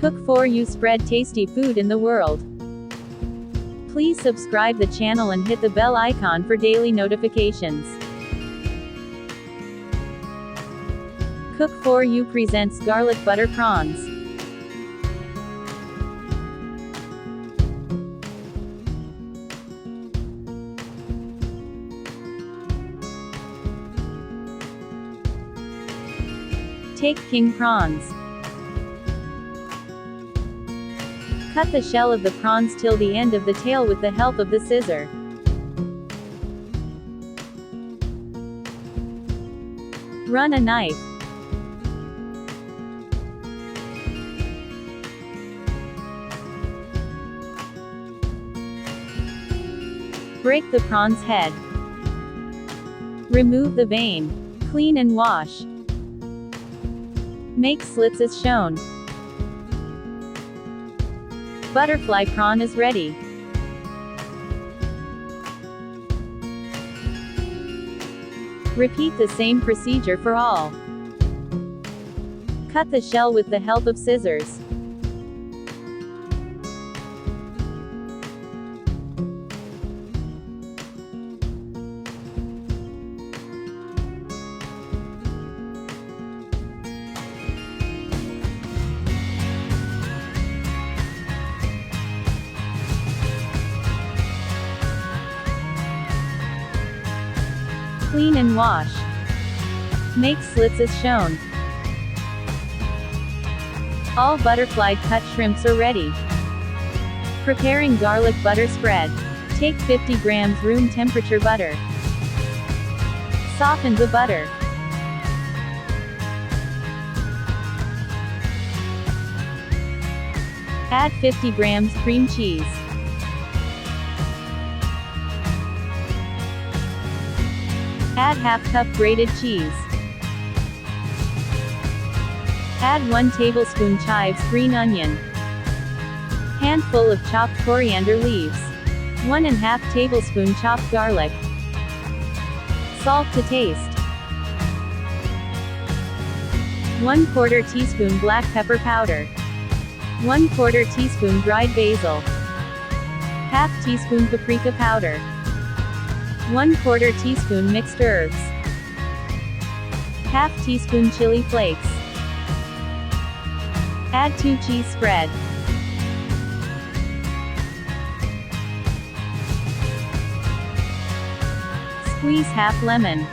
Cook for you, spread tasty food in the world. Please subscribe the channel and hit the bell icon for daily notifications. Cook for you presents Garlic Butter Prawns. Take king prawns. Cut the shell of the prawns till the end of the tail with the help of the scissor. Run a knife. Break the prawn's head. Remove the vein. Clean and wash. Make slits as shown. Butterfly prawn is ready. Repeat the same procedure for all. Cut the shell with the help of scissors. Clean and wash. Make slits as shown. All butterflied cut shrimps are ready. Preparing garlic butter spread. Take 50 grams room temperature butter. Soften the butter. Add 50 grams cream cheese. Add half cup grated cheese. Add 1 tablespoon chives green onion. Handful of chopped coriander leaves. 1½ tablespoon chopped garlic. Salt to taste. 1/4 teaspoon black pepper powder. 1/4 teaspoon dried basil. Half teaspoon paprika powder. 1/4 teaspoon mixed herbs. Half teaspoon chili flakes. Add 2 cheese spread. Squeeze half lemon.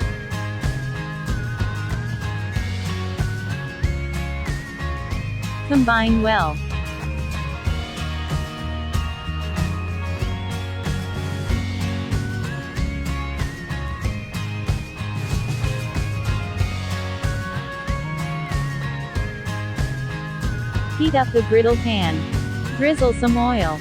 Combine well. Heat up the griddle pan. Drizzle some oil.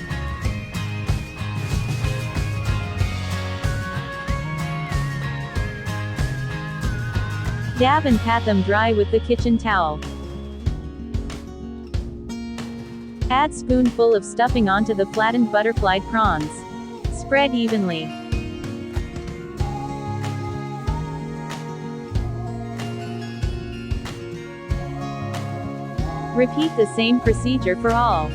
Dab and pat them dry with the kitchen towel. Add spoonful of stuffing onto the flattened butterflied prawns. Spread evenly. Repeat the same procedure for all.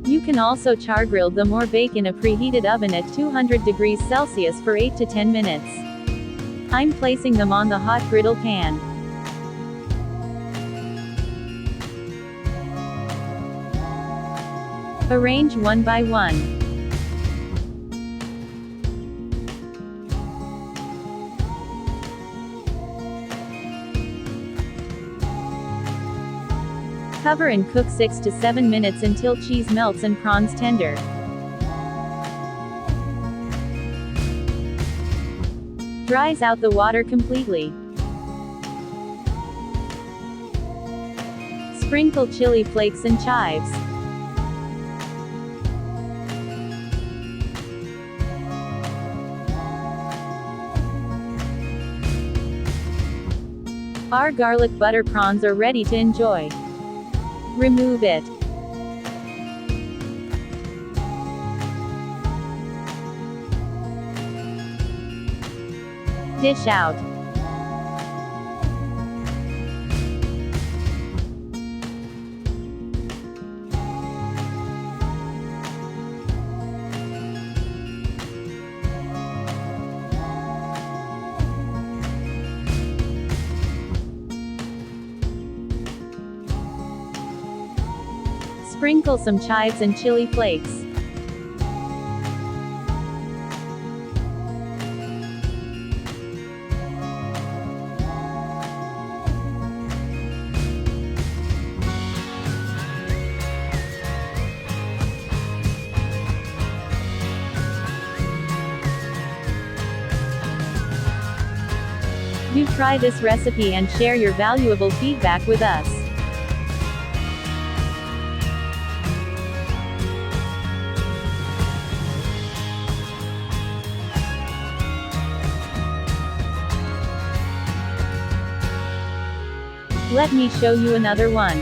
You can also char grill them or bake in a preheated oven at 200 degrees Celsius for 8 to 10 minutes. I'm placing them on the hot griddle pan. Arrange one by one. Cover and cook 6 to 7 minutes until cheese melts and prawns tender. Dries out the water completely. Sprinkle chili flakes and chives. Our garlic butter prawns are ready to enjoy. Remove it. Dish out. Sprinkle some chives and chili flakes. Do try this recipe and share your valuable feedback with us. Let me show you another one.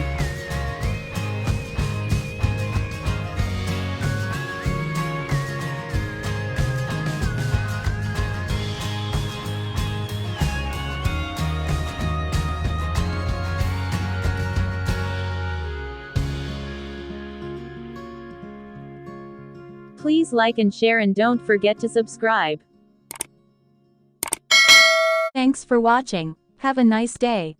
Please like and share and don't forget to subscribe. Thanks for watching. Have a nice day.